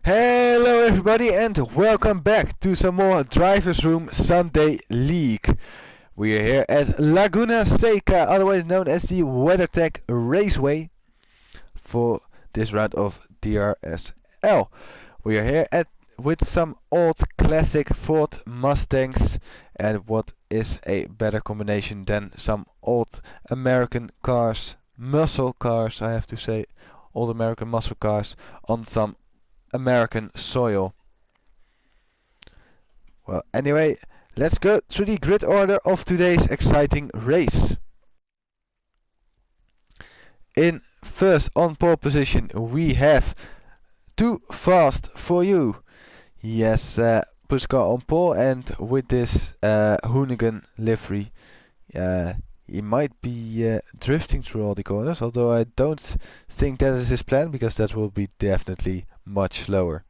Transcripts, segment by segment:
Hello everybody and welcome back to some more Drivers Room Sunday League. We are here at Laguna Seca, otherwise known as the WeatherTech Raceway, for this round of DRSL. We are here with some old classic Ford Mustangs, and what is a better combination than some old American cars, muscle cars I have to say, old American muscle cars on some American soil. Well, anyway, let's go through the grid order of today's exciting race. In first on pole position we have Too Fast For You. Yes, Puskar on pole, and with this Hoonigan livery, he might be drifting through all the corners, although I don't think that is his plan, because that will be definitely much slower.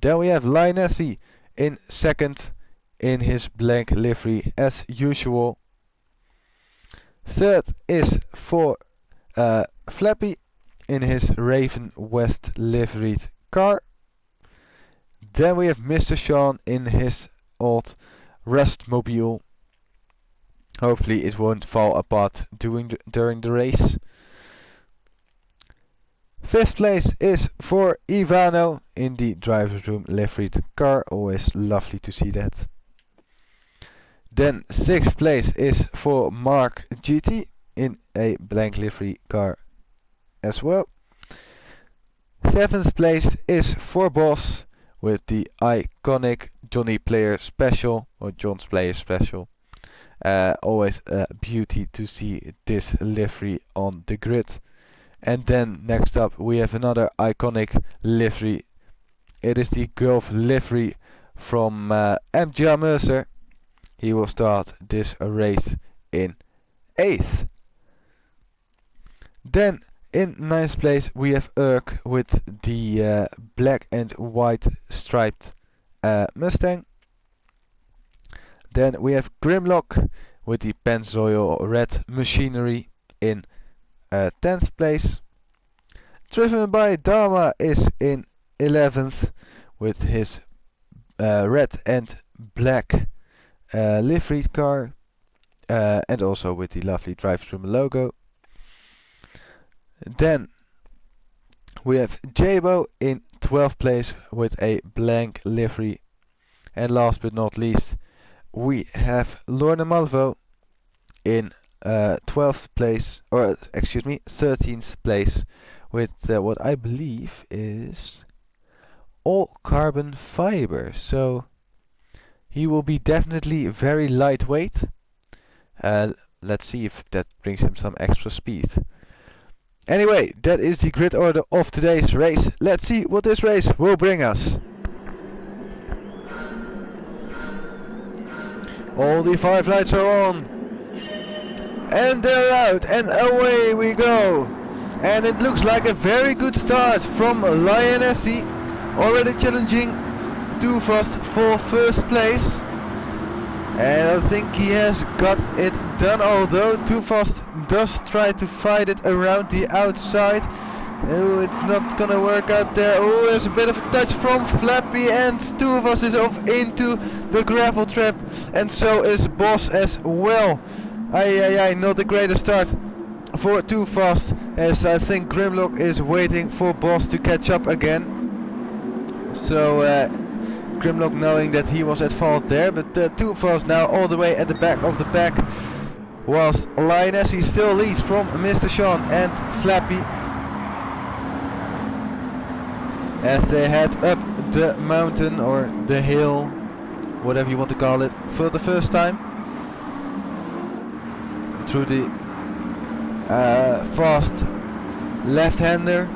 Then we have Linesi in second in his blank livery as usual. Third is for Flappy in his Raven West liveried car. Then we have Mr. Sean in his old Rustmobile. Hopefully it won't fall apart during the race. Fifth place is for Ivano in the driver's room liveried car. Always lovely to see that. Then sixth place is for Mark GT in a blank livery car as well. Seventh place is for Boss with the iconic Johnny Player Special, or John's Player Special. Always a beauty to see this livery on the grid. And then next up we have another iconic livery. It is the Gulf livery from MGR Mercer. He will start this race in 8th. Then in 9th place we have Urk with the black and white striped Mustang. Then we have Grimlock with the Pennzoil red machinery in 10th place. Driven by Dharma is in 11th with his red and black liveried car, and also with the lovely Driversroom logo. Then we have Jabo in 12th place with a blank livery. And last but not least, we have Lorna Malvo in 12th place, or excuse me, 13th place with what I believe is all carbon fiber. So he will be definitely very lightweight. Let's see if that brings him some extra speed. Anyway, that is the grid order of today's race. Let's see what this race will bring us. All the 5 lights are on. And they're out, and away we go. And it looks like a very good start from Lionessy, already challenging Too Fast for first place. And I think he has got it done, although Too Fast does try to fight it around the outside. Oh, it's not gonna work out there. Oh, there's a bit of a touch from Flappy, and Too Fast is off into the gravel trap, and so is Boss as well. Not the greatest start for Too Fast, as I think Grimlock is waiting for Boss to catch up again. So Grimlock knowing that he was at fault there, but Too Fast now all the way at the back of the pack, whilst Lioness he still leads from Mr. Sean and Flappy as they head up the mountain or the hill, whatever you want to call it, for the first time through the fast left-hander.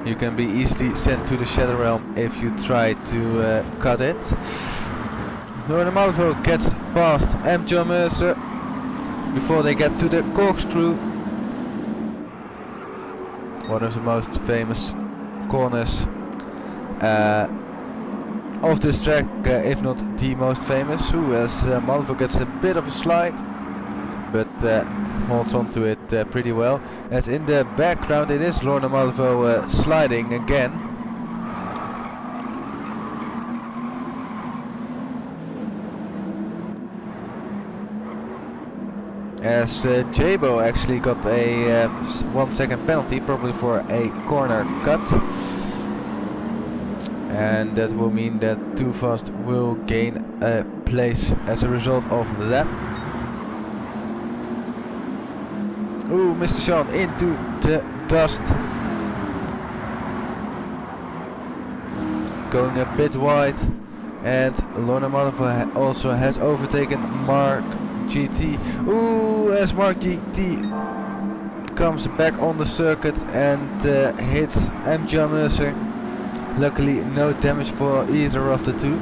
You can be easily sent to the Shadow Realm if you try to cut it. Lorna Malvo gets past MJ Mercer before they get to the corkscrew. One of the most famous corners of this track, if not the most famous. As Malvo gets a bit of a slide. but holds on to it pretty well. As in the background it is Lorna Malvo sliding again. As Jabo actually got a 1 second penalty, probably for a corner cut. And that will mean that Too Fast will gain a place as a result of that. Ooh, Mr. Sean into the dust. Going a bit wide. And Lorna Malvo also has overtaken Mark GT. Ooh, as Mark GT comes back on the circuit and hits MJ Mercer. Luckily no damage for either of the two.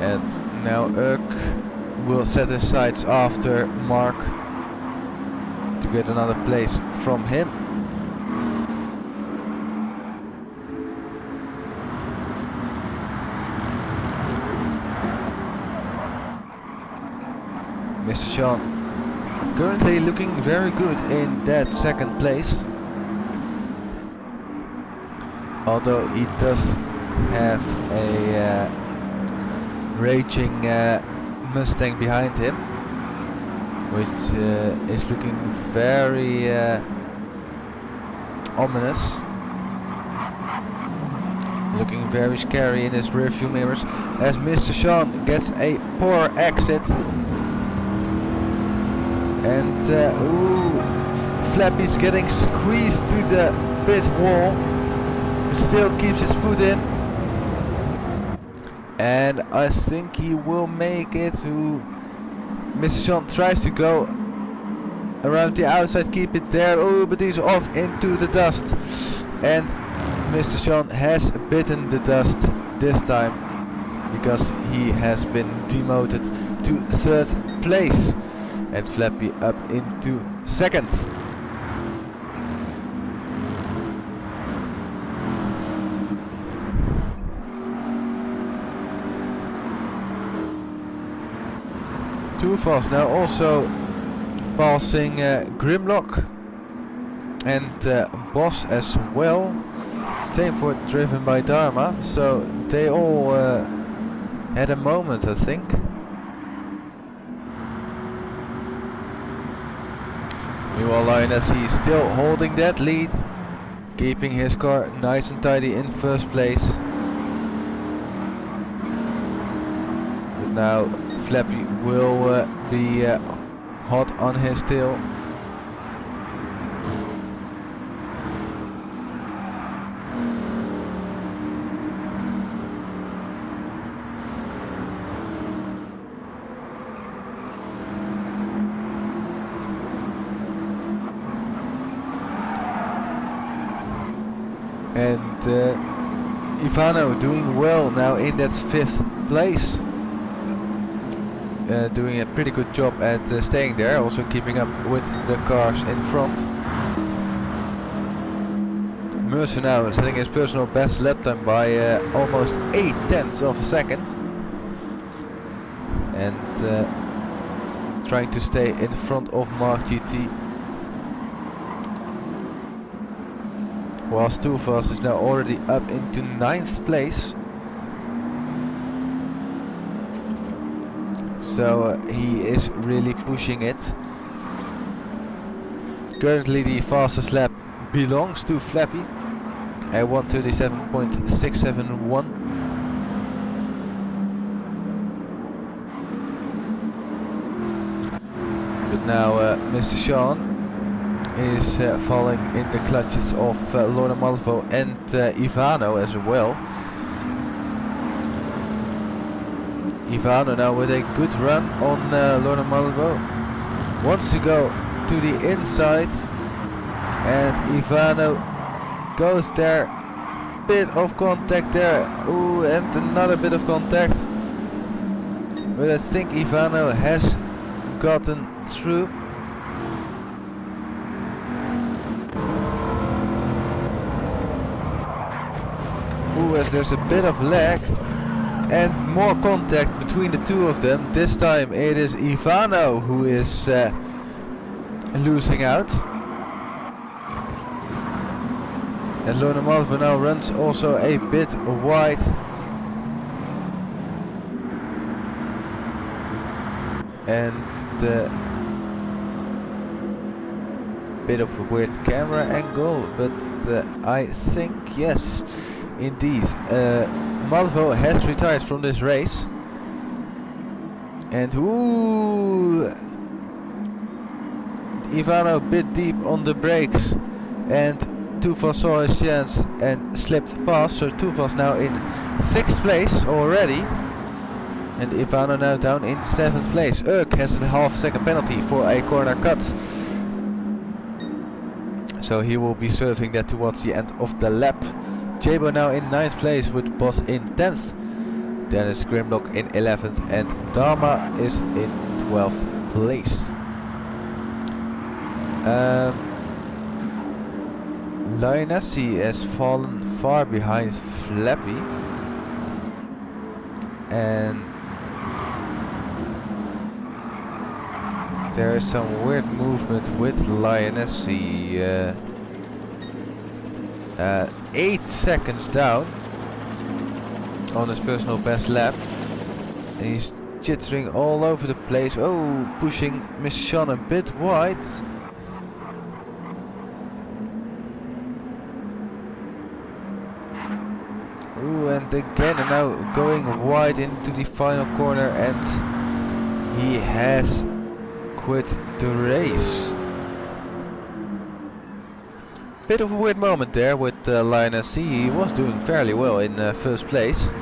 And now Urk will set his sights after Mark to get another place from him. Mr. Sean currently looking very good in that second place, although he does have a raging Mustang behind him, which is looking very ominous, looking very scary in his rearview mirrors, as Mr. Sean gets a poor exit. And ooh, Flappy's getting squeezed to the pit wall, but still keeps his foot in. And I think he will make it to... Mr. Sean tries to go around the outside, keep it there. Oh, but he's off into the dust. And Mr. Sean has bitten the dust this time, because he has been demoted to 3rd place. And Flappy up into 2nd. Too Fast now also passing Grimlock and Boss as well. Same for Driven by Dharma. So they all had a moment, I think. Meanwhile, Lioness, he's still holding that lead, keeping his car nice and tidy in 1st place. But now Flappy will be hot on his tail. And Ivano doing well now in that 5th place. Doing a pretty good job at staying there, also keeping up with the cars in front. Mercer now setting his personal best lap time by almost 0.8 of a second. And trying to stay in front of Mark GT. Whilst Too Fast is now already up into 9th place. So he is really pushing it. Currently the fastest lap belongs to Flappy at 1:37.671. But now Mr. Sean is falling in the clutches of Lorna Malvo and Ivano as well. Ivano now with a good run on Lorna Malvo. Wants to go to the inside, and Ivano goes there. Bit of contact there. Ooh, and another bit of contact. But I think Ivano has gotten through. Ooh, as there's a bit of lag and more contact between the two of them. This time it is Ivano who is losing out. And Lone Malvo now runs also a bit wide. And bit of a weird camera angle, but I think yes, indeed, Malvo has retired from this race. And ooh, Ivano a bit deep on the brakes, and Tufas saw his chance and slipped past. So Tufas now in 6th place already. And Ivano now down in 7th place. Urk has a half-second penalty for a corner cut. So he will be serving that towards the end of the lap. Jabo now in 9th place with Boss in 10th. Dennis Grimlock in 11th and Dharma is in 12th place. Lionessy has fallen far behind Flappy. And there is some weird movement with Lionessy. 8 seconds down on his personal best lap. And he's jittering all over the place. Oh, pushing Miss Sean a bit wide. Ooh, and again now going wide into the final corner, and he has quit the race. Bit of a weird moment there with Lionessy. He was doing fairly well in 1st place.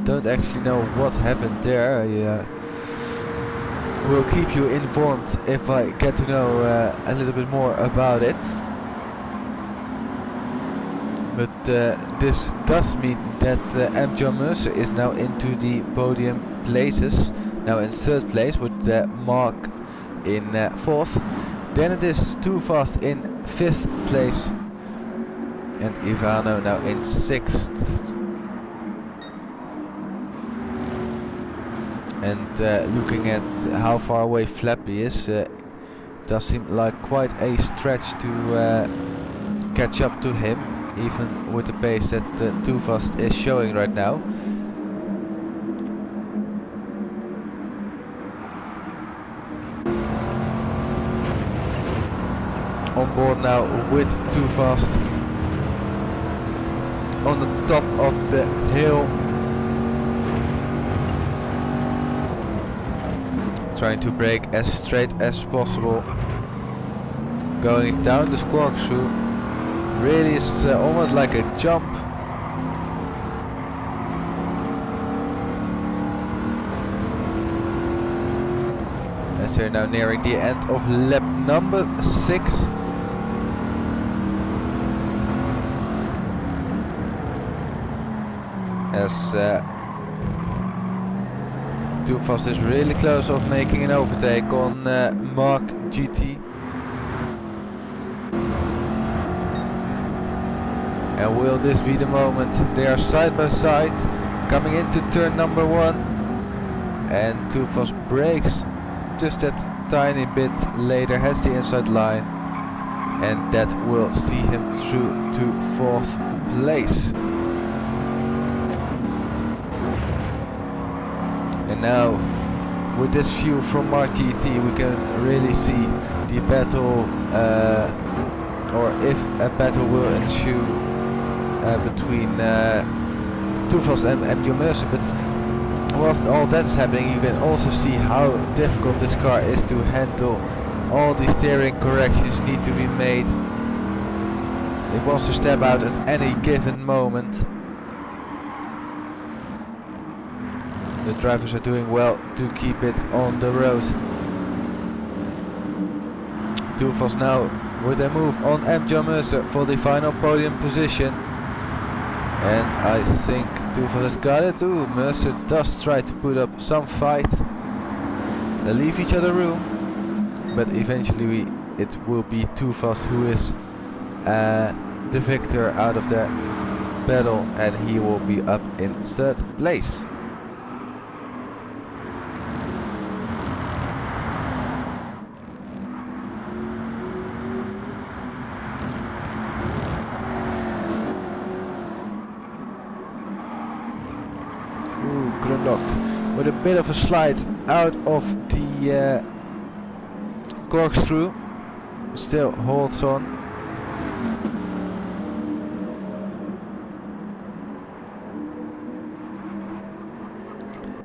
Don't actually know what happened there. Will keep you informed if I get to know a little bit more about it. But this does mean that M. Mercer is now into the podium places. Now in 3rd place with Mark in 4th. Then it is Tufas in 5th place. And Ivano now in 6th. And looking at how far away Flappy is, does seem like quite a stretch to catch up to him, even with the pace that Tufas is showing right now. On board now with Tufas on the top of the hill, trying to brake as straight as possible, going down this corkscrew. Really is almost like a jump. As they're now nearing the end of lap number 6. As Tufas is really close of making an overtake on Mark GT. And will this be the moment? They are side by side, coming into turn number 1. And Tufas brakes just that tiny bit later, has the inside line. And that will see him through to 4th place. And now, with this view from Mark GT, we can really see the battle, or if a battle will ensue between Tufas and MJ Mercer. But whilst all that is happening, you can also see how difficult this car is to handle. All the steering corrections need to be made. It wants to step out at any given moment. The drivers are doing well to keep it on the road. Tufas now with a move on MJ Mercer for the final podium position. And I think Tufas has got it too. Mercer does try to put up some fight. They leave each other room, but eventually it will be Tufas who is the victor out of the battle, and he will be up in 3rd place. With a bit of a slide out of the corkscrew, still holds on.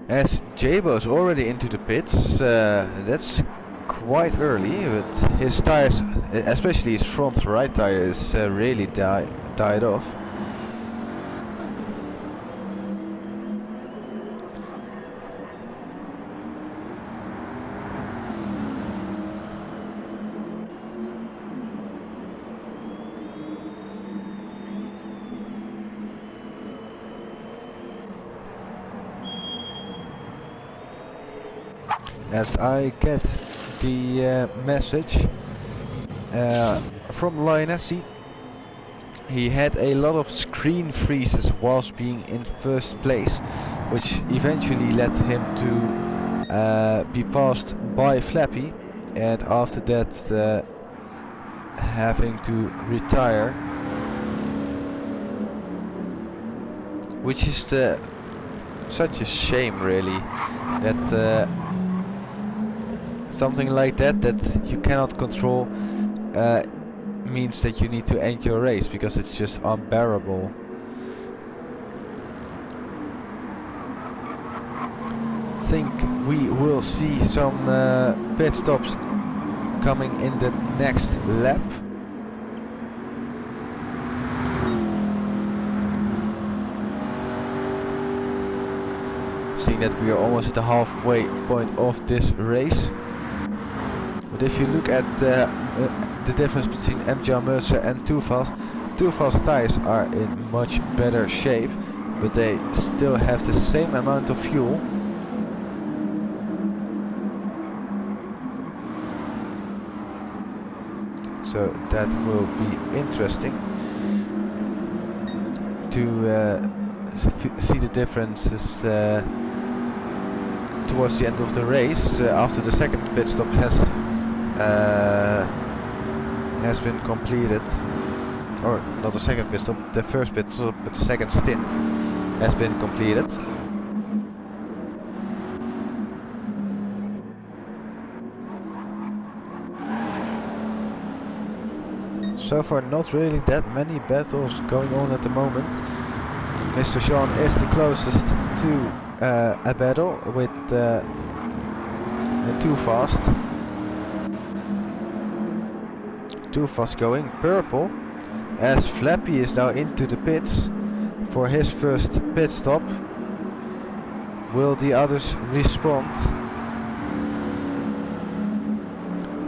As Jabo's already into the pits, that's quite early, but his tires, especially his front right tire, is really died off. As I get the message from Lioness, he had a lot of screen freezes whilst being in 1st place, which eventually led him to be passed by Flappy, and after that having to retire, which is such a shame, really, that something like that you cannot control means that you need to end your race, because it's just unbearable. I think we will see some pit stops coming in the next lap. Seeing that we are almost at the halfway point of this race. But if you look at the difference between MJ Mercer and Too Fast tires are in much better shape, but they still have the same amount of fuel. So that will be interesting to see the differences towards the end of the race, after the second pit stop has been completed, or not the second pit stop, the first pit stop, but the second stint has been completed. So far not really that many battles going on at the moment. Mr. Sean is the closest to a battle with Too Fast. Too Fast going purple, as Flappy is now into the pits for his first pit stop. Will the others respond?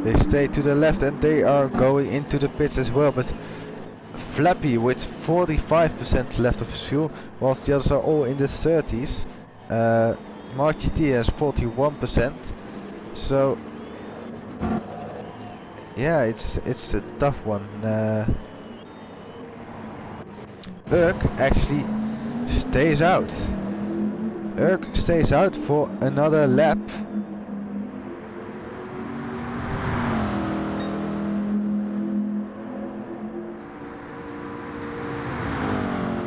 They stay to the left and they are going into the pits as well, but Flappy with 45% left of his fuel, whilst the others are all in the 30s. Mark GT has 41%, so yeah, it's a tough one. Urk actually stays out. Urk stays out for another lap.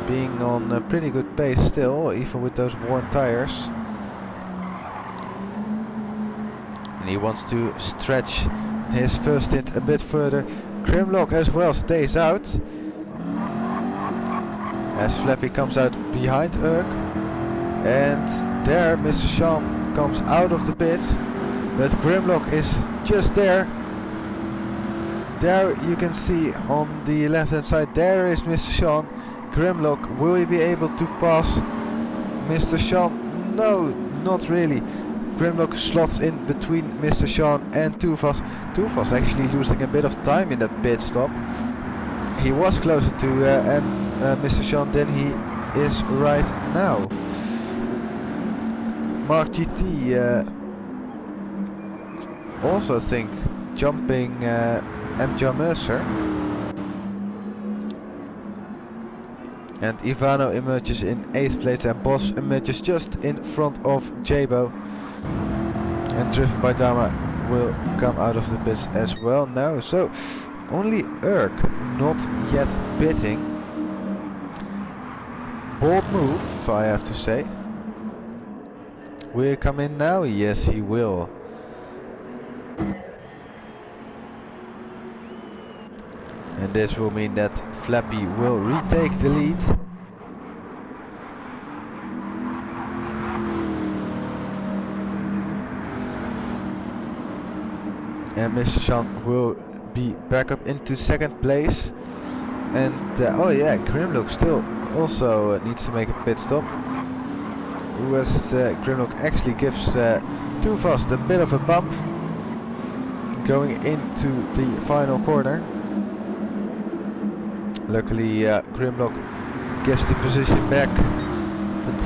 Being on a pretty good pace still, even with those worn tires. And he wants to stretch his first stint a bit further. Grimlock as well stays out, as Flappy comes out behind Urk. And there Mr. Sean comes out of the pits, but Grimlock is just there. There you can see on the left hand side, there is Mr. Sean. Grimlock, will he be able to pass Mr. Sean? No, not really. Grimlock slots in between Mr. Sean and Too Fast. Too Fast actually losing a bit of time in that pit stop. He was closer to Mr. Sean than he is right now. Mark GT also think jumping MJ Mercer. And Ivano emerges in 8th place, and Boss emerges just in front of Jabo. And driven by Dama will come out of the pits as well now. So only Urk not yet pitting. Bold move, I have to say. Will he come in now? Yes, he will. And this will mean that Flappy will retake the lead. And Mr. Sean will be back up into 2nd place. And oh yeah, Grimlock still also needs to make a pit stop. Whereas Grimlock actually gives Too Fast a bit of a bump going into the final corner. Luckily Grimlock gives the position back. But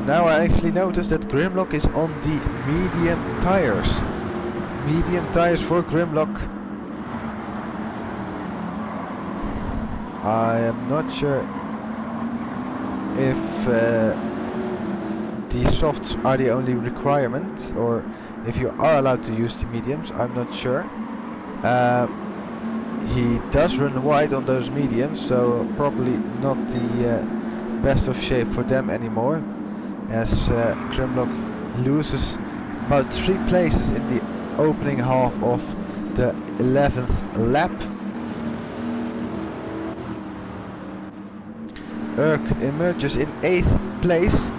now I actually notice that Grimlock is on the medium tires. Medium tires for Grimlock. I am not sure if the softs are the only requirement, or if you are allowed to use the mediums. I'm not sure. He does run wide on those mediums, so probably not the best of shape for them anymore, as Grimlock loses about 3 places in the opening half of the 11th lap. Urk emerges in 8th place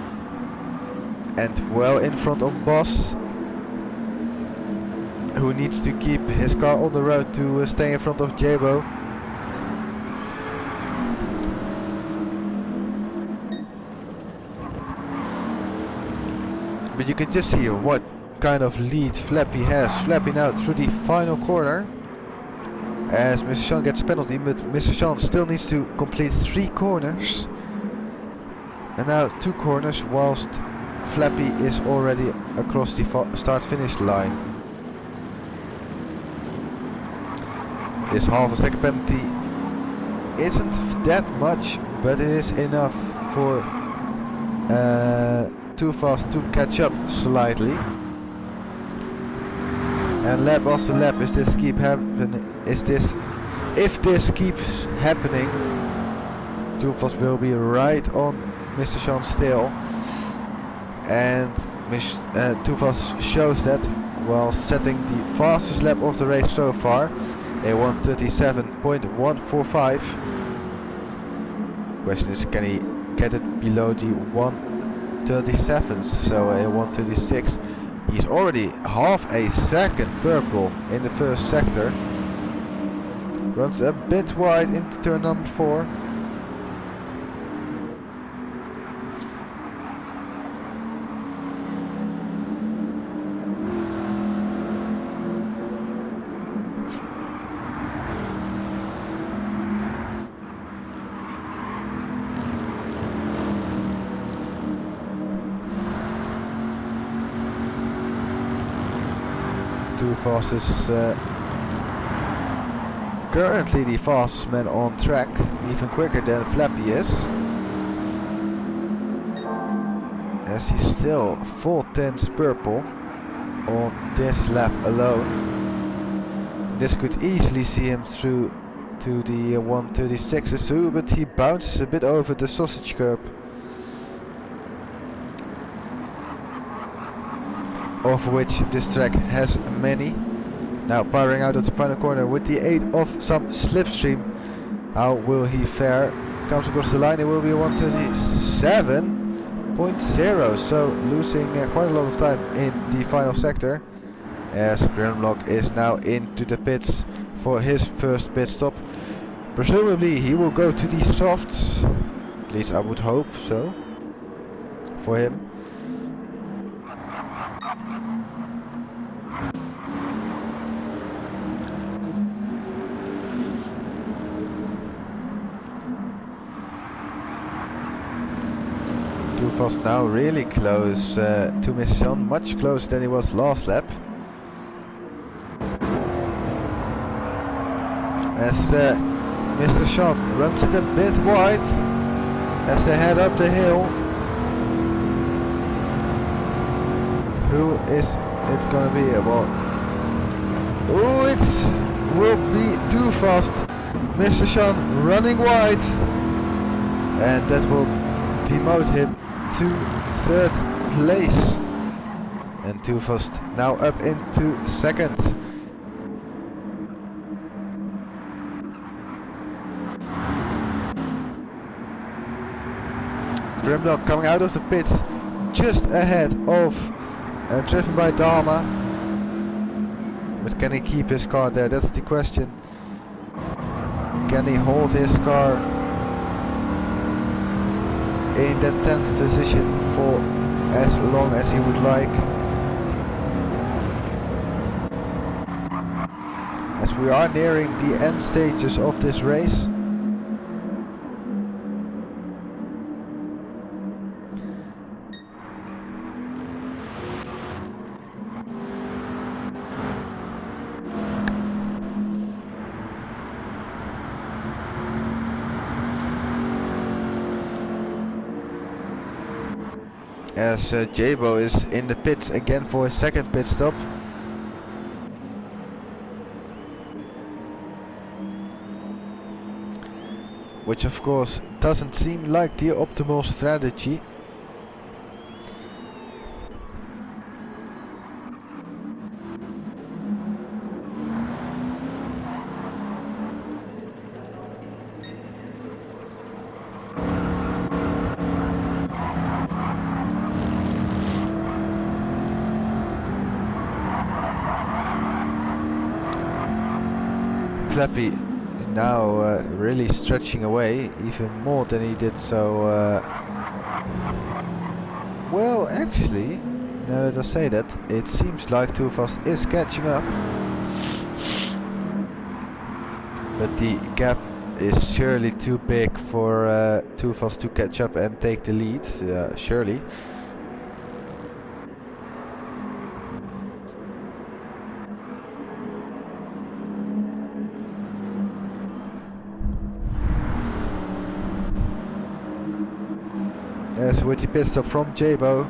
and well in front of Boss, who needs to keep his car on the road to stay in front of Jabo. But you can just see what kind of lead Flappy has. Flappy now through the final corner, as Mr. Sean gets a penalty, but Mr. Sean still needs to complete 3 corners. And now 2 corners, whilst Flappy is already across the start-finish line. This half a second penalty isn't that much, but it is enough for Too Fast to catch up slightly. And lap after lap, if this keeps happening, Too Fast will be right on Mr. Sean's tail. And Too Fast shows that while setting the fastest lap of the race so far, a 1:37.145. Question is, can he get it below the 1:37s? So a 1:36. He's already half a second purple in the first sector. Runs a bit wide into turn number 4. Too Fast is currently the fastest man on track, even quicker than Flappy is, as he's still 4/10 purple on this lap alone. This could easily see him through to the 1:36s too, but he bounces a bit over the sausage curb, of which this track has many. Now powering out of the final corner with the aid of some slipstream. How will he fare? Comes across the line, it will be 1:37.0, so losing quite a lot of time in the final sector, as Grimlock is now into the pits for his first pit stop. Presumably he will go to the softs, at least I would hope so for him. Too Fast now really close to Mr. Sean, much closer than he was last lap. As Mr. Sean runs it a bit wide, as they head up the hill. Who is it's gonna be? Well, oh, it will be too fast. Mr. Sean running wide, and that will demote him to 3rd place. And too fast now up into 2nd. Grimlock coming out of the pits just ahead of driven by Dharma. But can he keep his car there? That's the question. Can he hold his car in that 10th position for as long as he would like? As we are nearing the end stages of this race. As Jabo is in the pits again for his 2nd pit stop. Which of course doesn't seem like the optimal strategy. Flappy is now really stretching away even more than he did so. Well, actually, now that I say that, it seems like Too Fast is catching up. But the gap is surely too big for Too Fast to catch up and take the lead, surely. As with the pit stop from Jabo.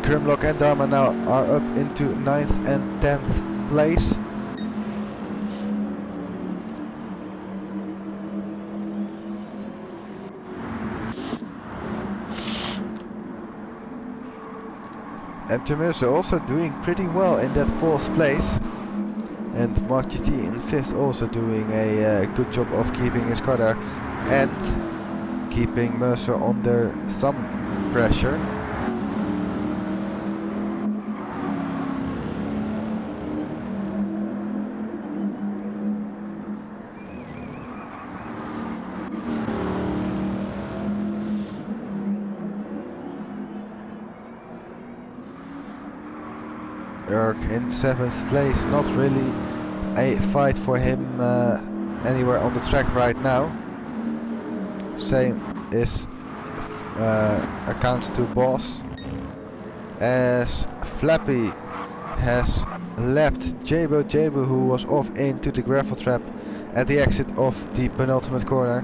Grimlock and Dharma now are up into 9th and 10th place. And Mercer also doing pretty well in that 4th place. And Mark GT in 5th also doing a good job of keeping his car there and keeping Mercer under some pressure. Erk in 7th place, not really a fight for him anywhere on the track right now. Same is accounts to Boss, as Flappy has lapped Jabo who was off into the gravel trap at the exit of the penultimate corner.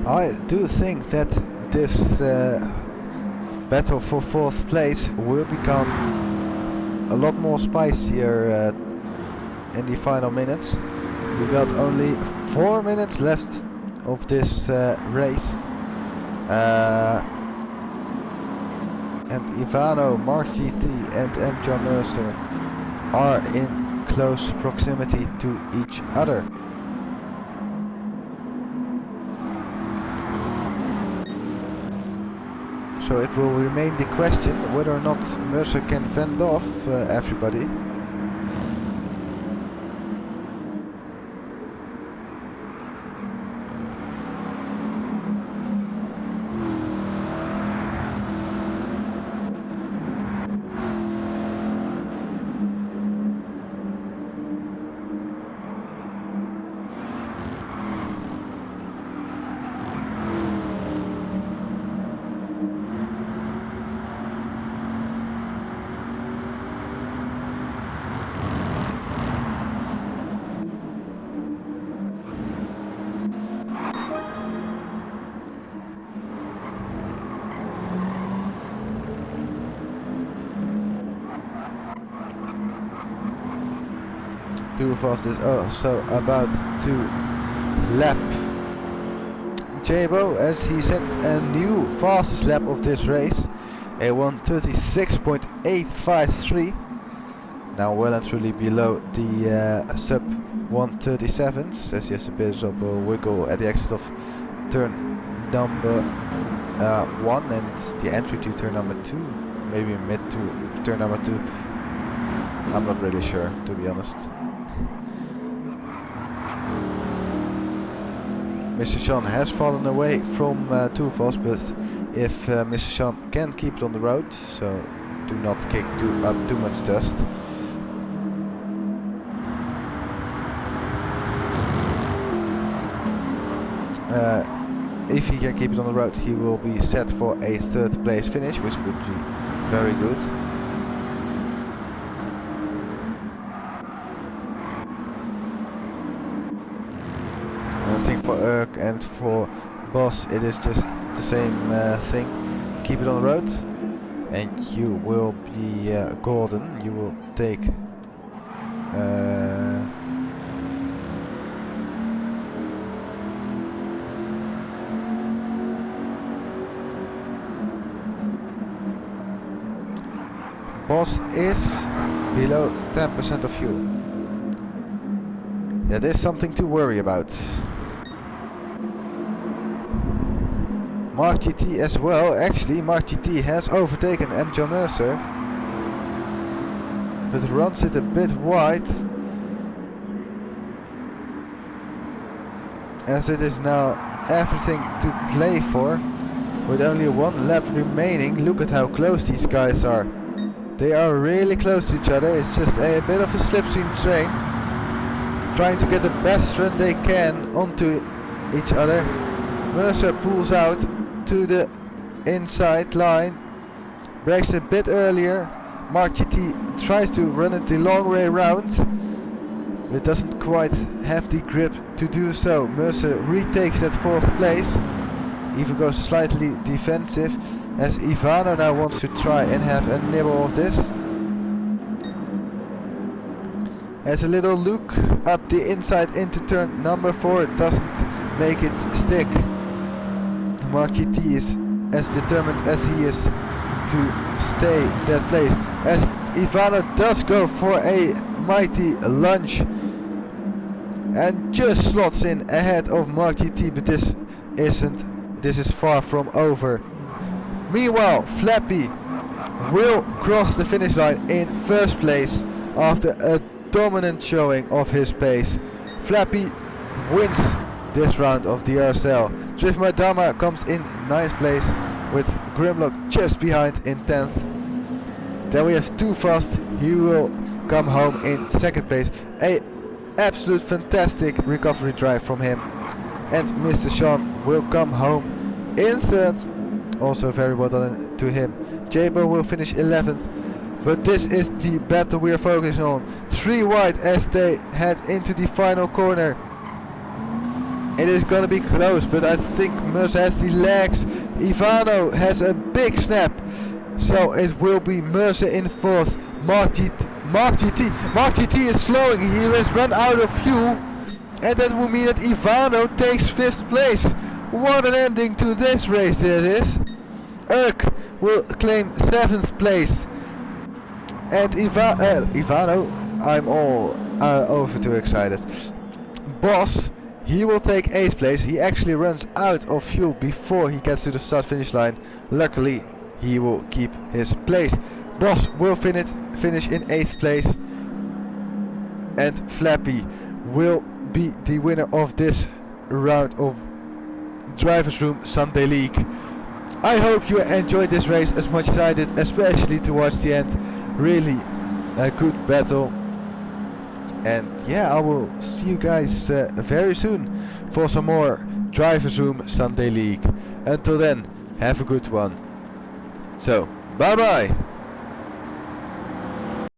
I do think that this battle for 4th place will become a lot more spicier in the final minutes. We got only 4 minutes left of this race. And Ivano, Mark GT and M. John Mercer are in close proximity to each other. So it will remain the question whether or not Mercer can fend off everybody. Too Fast is also about to lap Jabo as he sets a new fastest lap of this race, a 1:36.853. Now well and truly below the sub 1:37s, as he has a bit of a wiggle at the exit of turn number 1 and the entry to turn number 2, maybe mid to turn number 2. I'm not really sure, to be honest. Mr. Sean has fallen away from Too Fast, but if Mr. Sean can keep it on the road, so do not kick up too much dust. If he can keep it on the road, he will be set for a 3rd place finish, which would be very good. I think for Urk and for Boss it is just the same thing. Keep it on the road and you will be Gordon. You will take Boss is below 10% of fuel. That is something to worry about. Mark GT as well. Actually, Mark GT has overtaken Enjo Mercer, but runs it a bit wide, as it is now everything to play for. With only 1 lap remaining, look at how close these guys are. They are really close to each other. It's just a bit of a slipstream train, trying to get the best run they can onto each other. Mercer pulls out to the inside line, brakes a bit earlier. Mark GT tries to run it the long way round, but doesn't quite have the grip to do so. Mercer retakes that 4th place, even goes slightly defensive, as Ivano now wants to try and have a nibble of this. Has a little look up the inside into turn number 4, doesn't make it stick. Mark GT is as determined as he is to stay that place, as Ivano does go for a mighty lunge and just slots in ahead of Mark GT, but this is far from over. Meanwhile, Flappy will cross the finish line in 1st place after a dominant showing of his pace. Flappy wins this round of the RSL. Drift Dama comes in 9th place, with Grimlock just behind in 10th. Then we have Too Fast. He will come home in 2nd place. A absolute fantastic recovery drive from him. And Mr. Sean will come home in 3rd. Also very well done to him. Jabo will finish 11th. But this is the battle we are focusing on. 3 wide as they head into the final corner. It is gonna be close, but I think Mercer has the legs. Ivano has a big snap, so it will be Mercer in 4th. Mark GT is slowing. He has run out of fuel, and that will mean that Ivano takes 5th place. What an ending to this race this is. Urk will claim 7th place, and Ivano, I'm all over too excited. Boss, he will take 8th place. He actually runs out of fuel before he gets to the start finish line. Luckily, he will keep his place. Boss will finish in 8th place, and Flappy will be the winner of this round of Drivers Room Sunday League. I hope you enjoyed this race as much as I did, especially towards the end. Really a good battle. And yeah, I will see you guys very soon for some more Drivers Room Sunday League. Until then, have a good one. So, bye bye!